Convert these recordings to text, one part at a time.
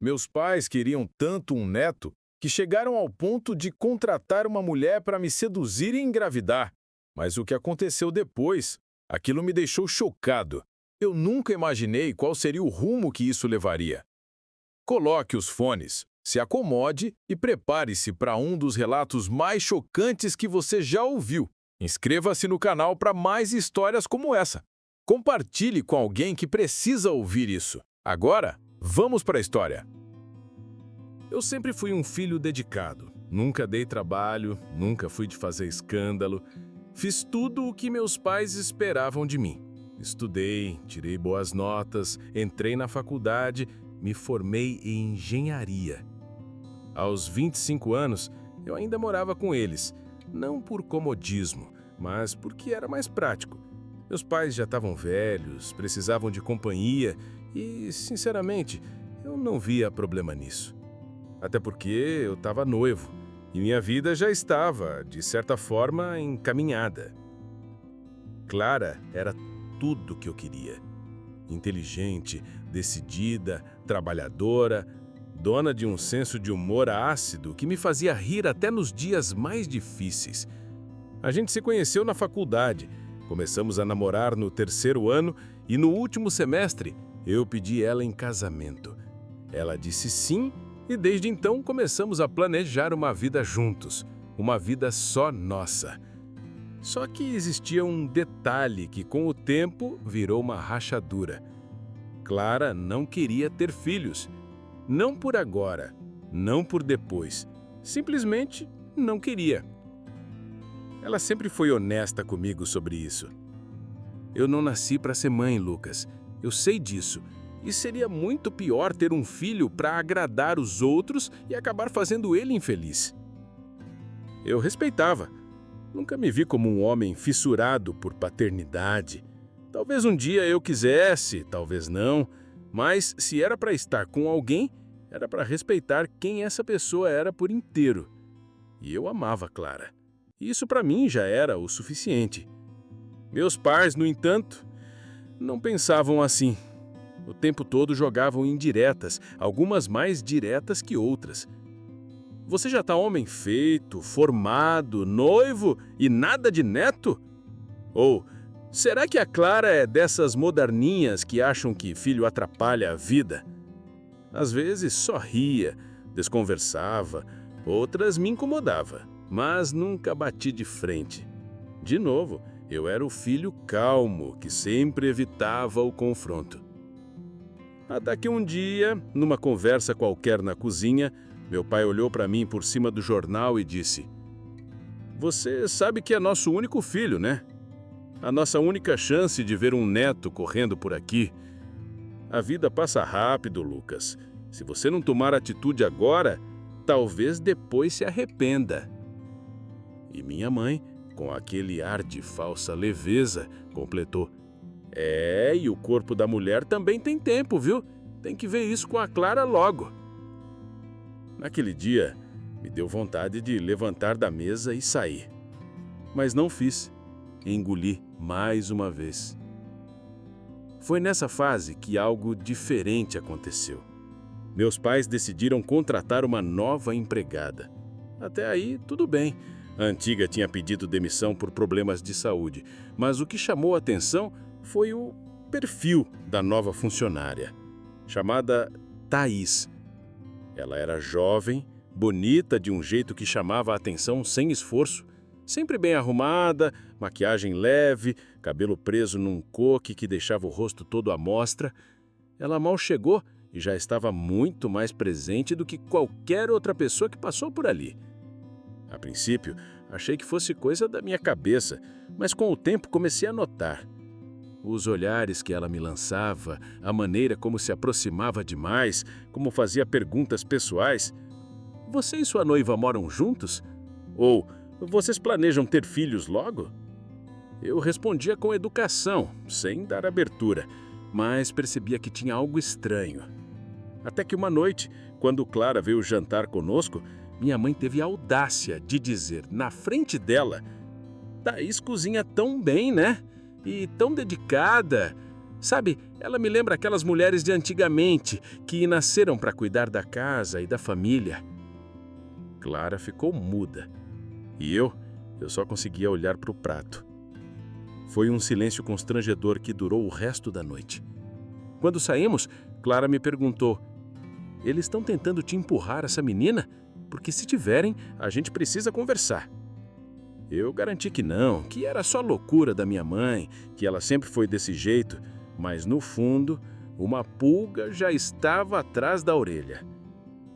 Meus pais queriam tanto um neto que chegaram ao ponto de contratar uma mulher para me seduzir e engravidar. Mas o que aconteceu depois, aquilo me deixou chocado. Eu nunca imaginei qual seria o rumo que isso levaria. Coloque os fones, se acomode e prepare-se para um dos relatos mais chocantes que você já ouviu. Inscreva-se no canal para mais histórias como essa. Compartilhe com alguém que precisa ouvir isso. Agora, vamos para a história. Eu sempre fui um filho dedicado. Nunca dei trabalho, nunca fui de fazer escândalo. Fiz tudo o que meus pais esperavam de mim. Estudei, tirei boas notas, entrei na faculdade, me formei em engenharia. Aos 25 anos, eu ainda morava com eles, não por comodismo, mas porque era mais prático. Meus pais já estavam velhos, precisavam de companhia e, sinceramente, eu não via problema nisso. Até porque eu estava noivo e minha vida já estava, de certa forma, encaminhada. Clara era tudo o que eu queria. Inteligente, decidida, trabalhadora, dona de um senso de humor ácido que me fazia rir até nos dias mais difíceis. A gente se conheceu na faculdade, começamos a namorar no 3º ano e no último semestre eu pedi ela em casamento. Ela disse sim e desde então começamos a planejar uma vida juntos, uma vida só nossa. Só que existia um detalhe que com o tempo virou uma rachadura. Clara não queria ter filhos. Não por agora, não por depois. Simplesmente não queria. Ela sempre foi honesta comigo sobre isso. Eu não nasci para ser mãe, Lucas. Eu sei disso. E seria muito pior ter um filho para agradar os outros e acabar fazendo ele infeliz. Eu respeitava. Nunca me vi como um homem fissurado por paternidade. Talvez um dia eu quisesse, talvez não, mas se era para estar com alguém, era para respeitar quem essa pessoa era por inteiro. E eu amava Clara. Isso para mim já era o suficiente. Meus pais, no entanto, não pensavam assim. O tempo todo jogavam indiretas, algumas mais diretas que outras. Você já está homem feito, formado, noivo e nada de neto? Ou será que a Clara é dessas moderninhas que acham que filho atrapalha a vida? Às vezes só ria, desconversava, outras me incomodava, mas nunca bati de frente. De novo, eu era o filho calmo que sempre evitava o confronto. Até que um dia, numa conversa qualquer na cozinha, meu pai olhou para mim por cima do jornal e disse: "Você sabe que é nosso único filho, né? A nossa única chance de ver um neto correndo por aqui. A vida passa rápido, Lucas. Se você não tomar atitude agora, talvez depois se arrependa." E minha mãe, com aquele ar de falsa leveza, completou: "E o corpo da mulher também tem tempo, viu? Tem que ver isso com a Clara logo." Naquele dia, me deu vontade de levantar da mesa e sair. Mas não fiz. Engoli mais uma vez. Foi nessa fase que algo diferente aconteceu. Meus pais decidiram contratar uma nova empregada. Até aí, tudo bem. A antiga tinha pedido demissão por problemas de saúde, mas o que chamou a atenção foi o perfil da nova funcionária, chamada Thaís. Ela era jovem, bonita de um jeito que chamava a atenção sem esforço, sempre bem arrumada, maquiagem leve, cabelo preso num coque que deixava o rosto todo à mostra. Ela mal chegou e já estava muito mais presente do que qualquer outra pessoa que passou por ali. A princípio, achei que fosse coisa da minha cabeça, mas com o tempo comecei a notar. Os olhares que ela me lançava, a maneira como se aproximava demais, como fazia perguntas pessoais. "Você e sua noiva moram juntos?" Ou "Vocês planejam ter filhos logo?" Eu respondia com educação, sem dar abertura, mas percebia que tinha algo estranho. Até que uma noite, quando Clara veio jantar conosco, minha mãe teve a audácia de dizer, na frente dela: "Thaís cozinha tão bem, né? E tão dedicada. Sabe, ela me lembra aquelas mulheres de antigamente que nasceram para cuidar da casa e da família. Clara ficou muda. E eu só conseguia olhar para o prato. Foi um silêncio constrangedor que durou o resto da noite. Quando saímos, Clara me perguntou: eles estão tentando te empurrar essa menina? Porque se tiverem, a gente precisa conversar. Eu garanti que não, que era só loucura da minha mãe, que ela sempre foi desse jeito, mas no fundo, uma pulga já estava atrás da orelha.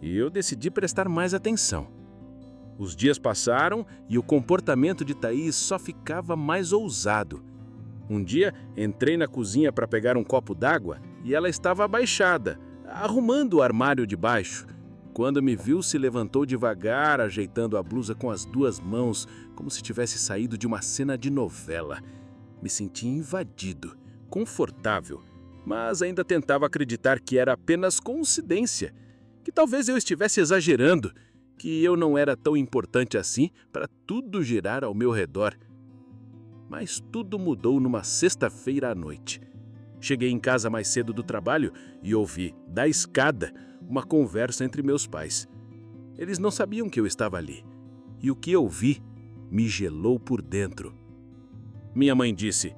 E eu decidi prestar mais atenção. Os dias passaram e o comportamento de Thaís só ficava mais ousado. Um dia, entrei na cozinha para pegar um copo d'água e ela estava abaixada, arrumando o armário de baixo. Quando me viu, se levantou devagar, ajeitando a blusa com as duas mãos, como se tivesse saído de uma cena de novela. Me senti invadido, confortável, mas ainda tentava acreditar que era apenas coincidência, que talvez eu estivesse exagerando, que eu não era tão importante assim para tudo girar ao meu redor. Mas tudo mudou numa sexta-feira à noite. Cheguei em casa mais cedo do trabalho e ouvi, da escada, uma conversa entre meus pais. Eles não sabiam que eu estava ali. E o que eu vi me gelou por dentro. Minha mãe disse: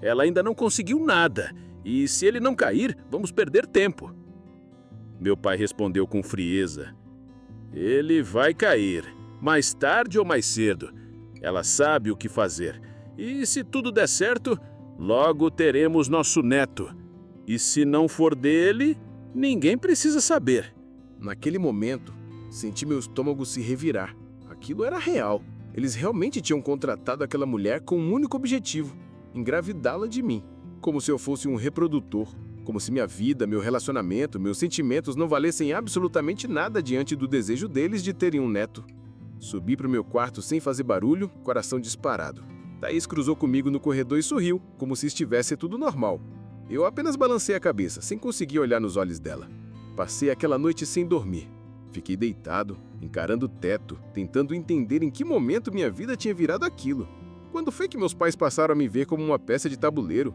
ela ainda não conseguiu nada, e se ele não cair, vamos perder tempo. Meu pai respondeu com frieza: ele vai cair, mais tarde ou mais cedo. Ela sabe o que fazer. E se tudo der certo, logo teremos nosso neto. E se não for dele, ninguém precisa saber. Naquele momento, senti meu estômago se revirar. Aquilo era real. Eles realmente tinham contratado aquela mulher com um único objetivo: engravidá-la de mim. Como se eu fosse um reprodutor. Como se minha vida, meu relacionamento, meus sentimentos não valessem absolutamente nada diante do desejo deles de terem um neto. Subi para o meu quarto sem fazer barulho, coração disparado. Thaís cruzou comigo no corredor e sorriu, como se estivesse tudo normal. Eu apenas balancei a cabeça, sem conseguir olhar nos olhos dela. Passei aquela noite sem dormir. Fiquei deitado, encarando o teto, tentando entender em que momento minha vida tinha virado aquilo. Quando foi que meus pais passaram a me ver como uma peça de tabuleiro?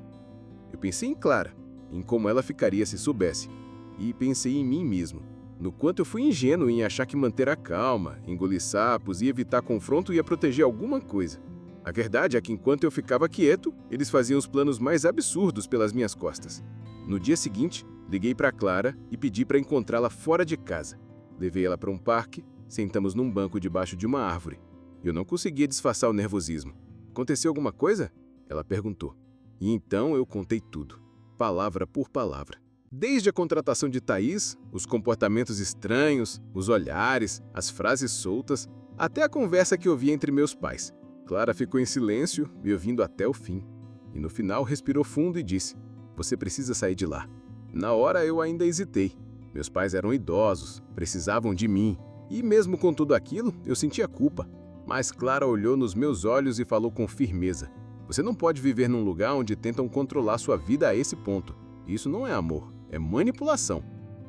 Eu pensei em Clara, em como ela ficaria se soubesse. E pensei em mim mesmo, no quanto eu fui ingênuo em achar que manter a calma, engolir sapos e evitar confronto ia proteger alguma coisa. A verdade é que enquanto eu ficava quieto, eles faziam os planos mais absurdos pelas minhas costas. No dia seguinte, liguei para Clara e pedi para encontrá-la fora de casa. Levei ela para um parque, sentamos num banco debaixo de uma árvore. Eu não conseguia disfarçar o nervosismo. Aconteceu alguma coisa? Ela perguntou. E então eu contei tudo, palavra por palavra. Desde a contratação de Thaís, os comportamentos estranhos, os olhares, as frases soltas, até a conversa que ouvi entre meus pais. Clara ficou em silêncio, me ouvindo até o fim. E no final respirou fundo e disse: você precisa sair de lá. Na hora eu ainda hesitei. Meus pais eram idosos, precisavam de mim. E mesmo com tudo aquilo, eu sentia culpa. Mas Clara olhou nos meus olhos e falou com firmeza: você não pode viver num lugar onde tentam controlar sua vida a esse ponto. Isso não é amor, é manipulação.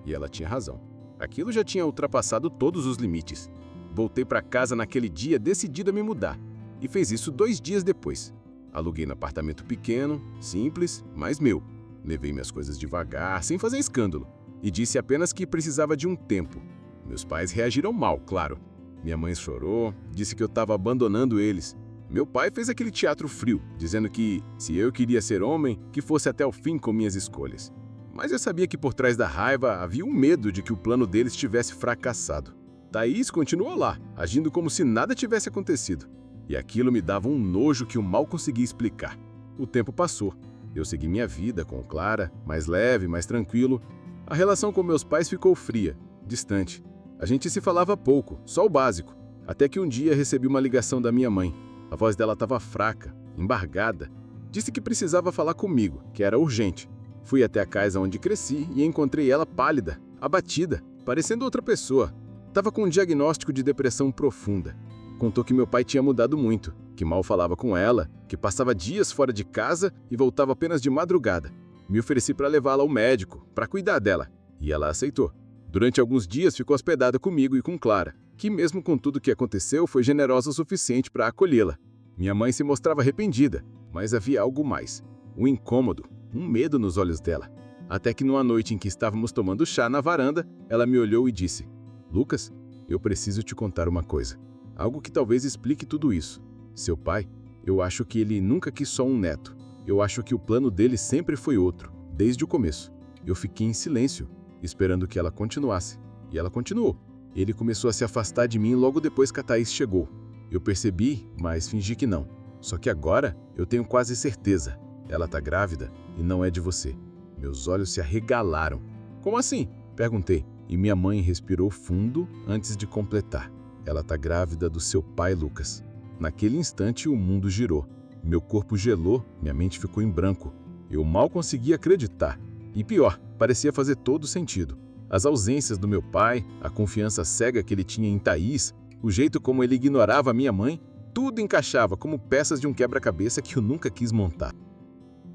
E ela tinha razão. Aquilo já tinha ultrapassado todos os limites. Voltei para casa naquele dia decidido a me mudar. E fez isso 2 dias depois. Aluguei num apartamento pequeno, simples, mas meu. Levei minhas coisas devagar, sem fazer escândalo. E disse apenas que precisava de um tempo. Meus pais reagiram mal, claro. Minha mãe chorou, disse que eu estava abandonando eles. Meu pai fez aquele teatro frio, dizendo que, se eu queria ser homem, que fosse até o fim com minhas escolhas. Mas eu sabia que por trás da raiva havia um medo de que o plano deles tivesse fracassado. Thaís continuou lá, agindo como se nada tivesse acontecido. E aquilo me dava um nojo que eu mal conseguia explicar. O tempo passou. Eu segui minha vida com Clara, mais leve, mais tranquilo. A relação com meus pais ficou fria, distante. A gente se falava pouco, só o básico. Até que um dia recebi uma ligação da minha mãe. A voz dela estava fraca, embargada. Disse que precisava falar comigo, que era urgente. Fui até a casa onde cresci e encontrei ela pálida, abatida, parecendo outra pessoa. Estava com um diagnóstico de depressão profunda. Contou que meu pai tinha mudado muito, que mal falava com ela, que passava dias fora de casa e voltava apenas de madrugada. Me ofereci para levá-la ao médico, para cuidar dela, e ela aceitou. Durante alguns dias ficou hospedada comigo e com Clara, que mesmo com tudo o que aconteceu foi generosa o suficiente para acolhê-la. Minha mãe se mostrava arrependida, mas havia algo mais. Um incômodo, um medo nos olhos dela. Até que numa noite em que estávamos tomando chá na varanda, ela me olhou e disse: Lucas, eu preciso te contar uma coisa. Algo que talvez explique tudo isso. Seu pai, eu acho que ele nunca quis só um neto. Eu acho que o plano dele sempre foi outro, desde o começo. Eu fiquei em silêncio, esperando que ela continuasse. E ela continuou. Ele começou a se afastar de mim logo depois que a Thaís chegou. Eu percebi, mas fingi que não. Só que agora eu tenho quase certeza. Ela tá grávida e não é de você. Meus olhos se arregalaram. Como assim? Perguntei. E minha mãe respirou fundo antes de completar. Ela tá grávida do seu pai, Lucas. Naquele instante o mundo girou. Meu corpo gelou, minha mente ficou em branco. Eu mal conseguia acreditar. E pior, parecia fazer todo sentido. As ausências do meu pai, a confiança cega que ele tinha em Thaís, o jeito como ele ignorava minha mãe, tudo encaixava como peças de um quebra-cabeça que eu nunca quis montar.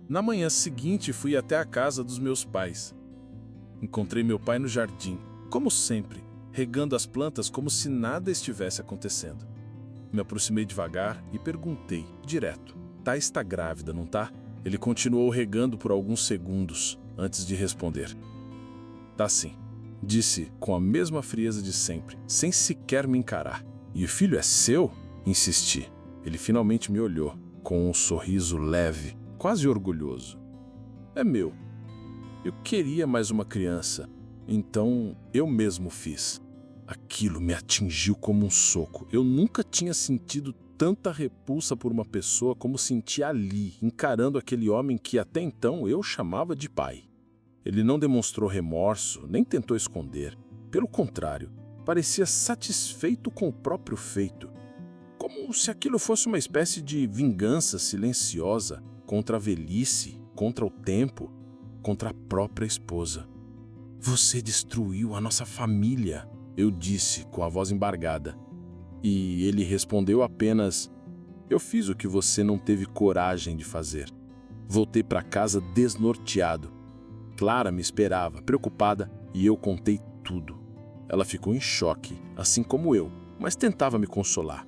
Na manhã seguinte, fui até a casa dos meus pais. Encontrei meu pai no jardim, como sempre, regando as plantas como se nada estivesse acontecendo. Me aproximei devagar e perguntei, direto: Thaís está grávida, não tá? Ele continuou regando por alguns segundos antes de responder. Tá sim, disse com a mesma frieza de sempre, sem sequer me encarar. E o filho é seu? Insisti. Ele finalmente me olhou, com um sorriso leve, quase orgulhoso. É meu. Eu queria mais uma criança, então eu mesmo fiz. Aquilo me atingiu como um soco. Eu nunca tinha sentido tanta repulsa por uma pessoa como senti ali, encarando aquele homem que até então eu chamava de pai. Ele não demonstrou remorso, nem tentou esconder. Pelo contrário, parecia satisfeito com o próprio feito. Como se aquilo fosse uma espécie de vingança silenciosa contra a velhice, contra o tempo, contra a própria esposa. Você destruiu a nossa família, eu disse com a voz embargada. E ele respondeu apenas: eu fiz o que você não teve coragem de fazer. Voltei para casa desnorteado. Clara me esperava, preocupada, e eu contei tudo. Ela ficou em choque, assim como eu, mas tentava me consolar.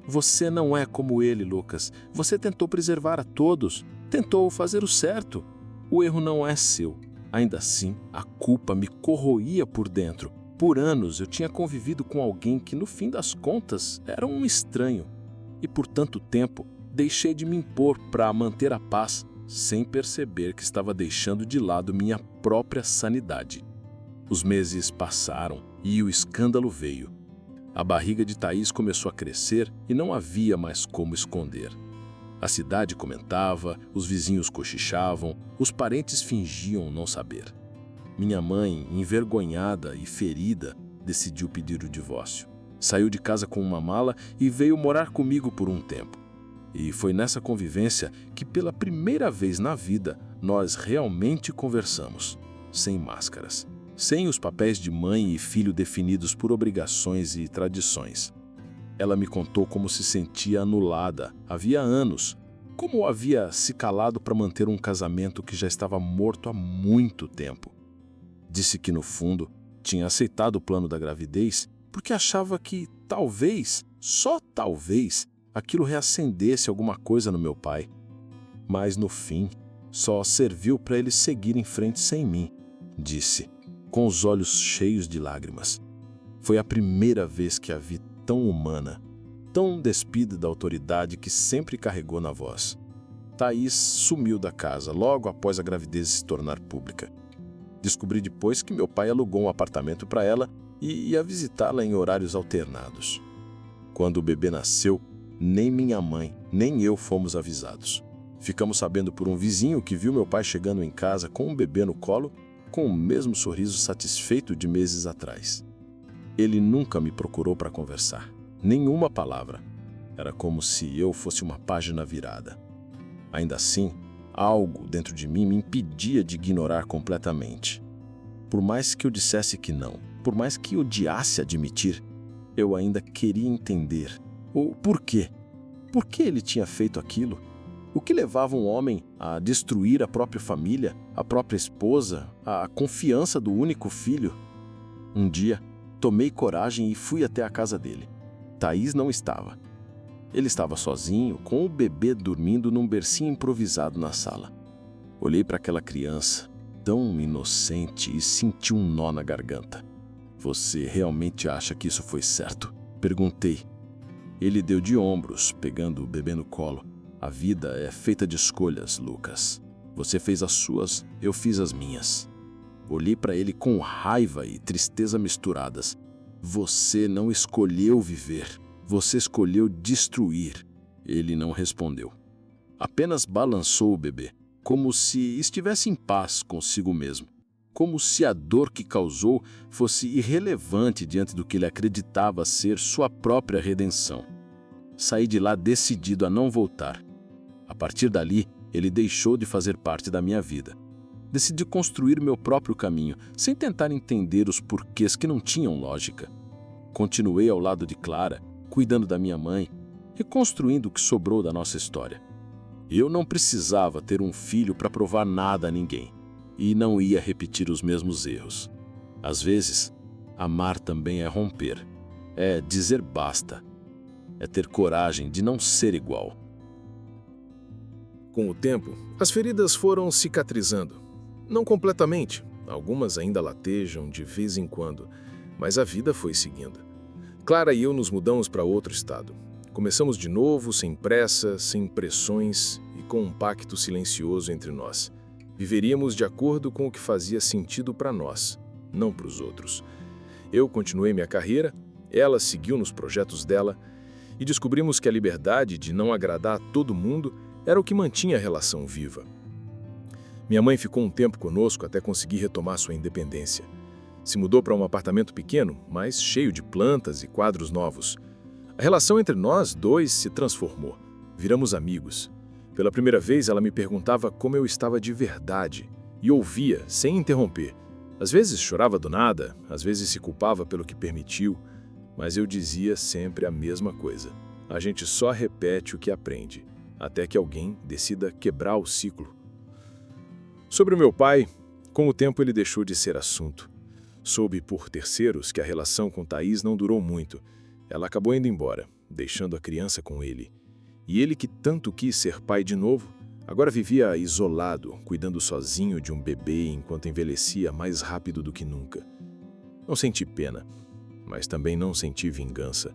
Você não é como ele, Lucas. Você tentou preservar a todos, tentou fazer o certo. O erro não é seu. Ainda assim, a culpa me corroía por dentro. Por anos eu tinha convivido com alguém que, no fim das contas, era um estranho. E por tanto tempo, deixei de me impor para manter a paz, sem perceber que estava deixando de lado minha própria sanidade. Os meses passaram e o escândalo veio. A barriga de Thaís começou a crescer e não havia mais como esconder. A cidade comentava, os vizinhos cochichavam, os parentes fingiam não saber. Minha mãe, envergonhada e ferida, decidiu pedir o divórcio. Saiu de casa com uma mala e veio morar comigo por um tempo. E foi nessa convivência que, pela primeira vez na vida, nós realmente conversamos, sem máscaras, sem os papéis de mãe e filho definidos por obrigações e tradições. Ela me contou como se sentia anulada havia anos, como havia se calado para manter um casamento que já estava morto há muito tempo. Disse que, no fundo, tinha aceitado o plano da gravidez porque achava que, talvez, só talvez, aquilo reacendesse alguma coisa no meu pai. Mas, no fim, só serviu para ele seguir em frente sem mim, disse, com os olhos cheios de lágrimas. Foi a primeira vez que a vi tão humana, tão despida da autoridade que sempre carregou na voz. Thaís sumiu da casa logo após a gravidez se tornar pública. Descobri depois que meu pai alugou um apartamento para ela e ia visitá-la em horários alternados. Quando o bebê nasceu, nem minha mãe, nem eu fomos avisados. Ficamos sabendo por um vizinho que viu meu pai chegando em casa com um bebê no colo, com o mesmo sorriso satisfeito de meses atrás. Ele nunca me procurou para conversar, nenhuma palavra. Era como se eu fosse uma página virada. Ainda assim, algo dentro de mim me impedia de ignorar completamente. Por mais que eu dissesse que não, por mais que odiasse admitir, eu ainda queria entender o porquê. Por que ele tinha feito aquilo? O que levava um homem a destruir a própria família, a própria esposa, a confiança do único filho? Um dia, tomei coragem e fui até a casa dele. Thaís não estava. Ele estava sozinho, com o bebê dormindo num bercinho improvisado na sala. Olhei para aquela criança, tão inocente, e senti um nó na garganta. Você realmente acha que isso foi certo? Perguntei. Ele deu de ombros, pegando o bebê no colo. A vida é feita de escolhas, Lucas. Você fez as suas, eu fiz as minhas. Olhei para ele com raiva e tristeza misturadas. Você não escolheu viver. Você escolheu destruir. Ele não respondeu. Apenas balançou o bebê, como se estivesse em paz consigo mesmo. Como se a dor que causou fosse irrelevante diante do que ele acreditava ser sua própria redenção. Saí de lá decidido a não voltar. A partir dali, ele deixou de fazer parte da minha vida. Decidi construir meu próprio caminho, sem tentar entender os porquês que não tinham lógica. Continuei ao lado de Clara, cuidando da minha mãe, reconstruindo o que sobrou da nossa história. Eu não precisava ter um filho para provar nada a ninguém, e não ia repetir os mesmos erros. Às vezes, amar também é romper, é dizer basta, é ter coragem de não ser igual. Com o tempo, as feridas foram cicatrizando. Não completamente, algumas ainda latejam de vez em quando, mas a vida foi seguindo. Clara e eu nos mudamos para outro estado. Começamos de novo, sem pressa, sem pressões e com um pacto silencioso entre nós. Viveríamos de acordo com o que fazia sentido para nós, não para os outros. Eu continuei minha carreira, ela seguiu nos projetos dela e descobrimos que a liberdade de não agradar a todo mundo era o que mantinha a relação viva. Minha mãe ficou um tempo conosco até conseguir retomar sua independência. Se mudou para um apartamento pequeno, mas cheio de plantas e quadros novos. A relação entre nós dois se transformou. Viramos amigos. Pela primeira vez, ela me perguntava como eu estava de verdade e ouvia, sem interromper. Às vezes chorava do nada, às vezes se culpava pelo que permitiu, mas eu dizia sempre a mesma coisa. A gente só repete o que aprende, até que alguém decida quebrar o ciclo. Sobre o meu pai, com o tempo ele deixou de ser assunto. Soube por terceiros que a relação com Thaís não durou muito. Ela acabou indo embora, deixando a criança com ele. E ele, que tanto quis ser pai de novo, agora vivia isolado, cuidando sozinho de um bebê enquanto envelhecia mais rápido do que nunca. Não senti pena, mas também não senti vingança.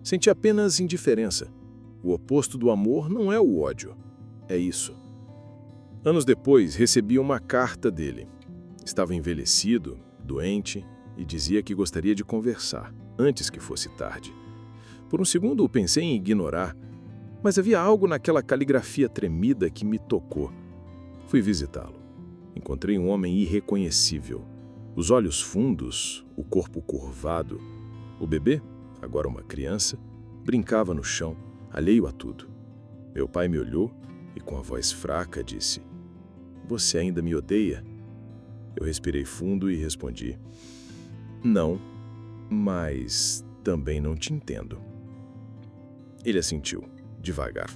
Senti apenas indiferença. O oposto do amor não é o ódio, é isso. Anos depois, recebi uma carta dele. Estava envelhecido, doente, e dizia que gostaria de conversar, antes que fosse tarde. Por um segundo pensei em ignorar, mas havia algo naquela caligrafia tremida que me tocou. Fui visitá-lo. Encontrei um homem irreconhecível. Os olhos fundos, o corpo curvado. O bebê, agora uma criança, brincava no chão, alheio a tudo. Meu pai me olhou e, com a voz fraca, disse: "Você ainda me odeia?" Eu respirei fundo e respondi: "Não, mas também não te entendo." Ele assentiu, devagar.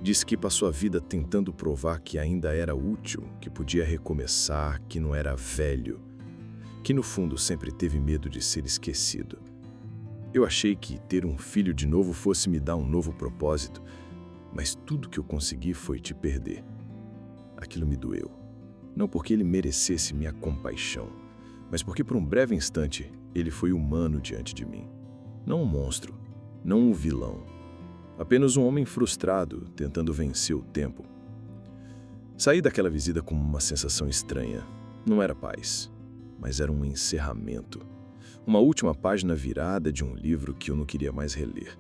Disse que passou a vida tentando provar que ainda era útil, que podia recomeçar, que não era velho, que no fundo sempre teve medo de ser esquecido. Eu achei que ter um filho de novo fosse me dar um novo propósito, mas tudo que eu consegui foi te perder. Aquilo me doeu. Não porque ele merecesse minha compaixão, mas porque por um breve instante ele foi humano diante de mim. Não um monstro, não um vilão. Apenas um homem frustrado, tentando vencer o tempo. Saí daquela visita com uma sensação estranha. Não era paz, mas era um encerramento. Uma última página virada de um livro que eu não queria mais reler.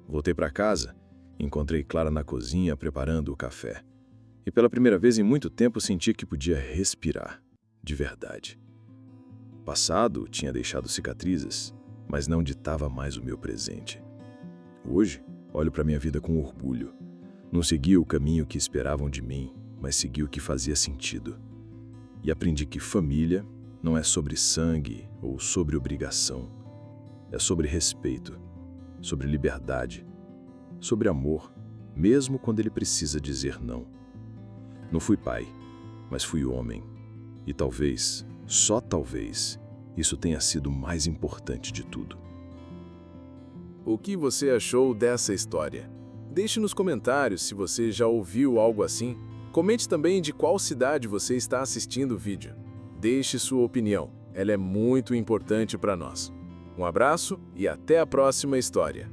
Voltei para casa, encontrei Clara na cozinha preparando o café. E pela primeira vez em muito tempo senti que podia respirar, de verdade. O passado tinha deixado cicatrizes, mas não ditava mais o meu presente. Hoje, olho para minha vida com orgulho. Não segui o caminho que esperavam de mim, mas segui o que fazia sentido. E aprendi que família não é sobre sangue ou sobre obrigação. É sobre respeito, sobre liberdade, sobre amor, mesmo quando ele precisa dizer não. Não fui pai, mas fui homem. E talvez, só talvez, isso tenha sido o mais importante de tudo. O que você achou dessa história? Deixe nos comentários se você já ouviu algo assim. Comente também de qual cidade você está assistindo o vídeo. Deixe sua opinião, ela é muito importante para nós. Um abraço e até a próxima história.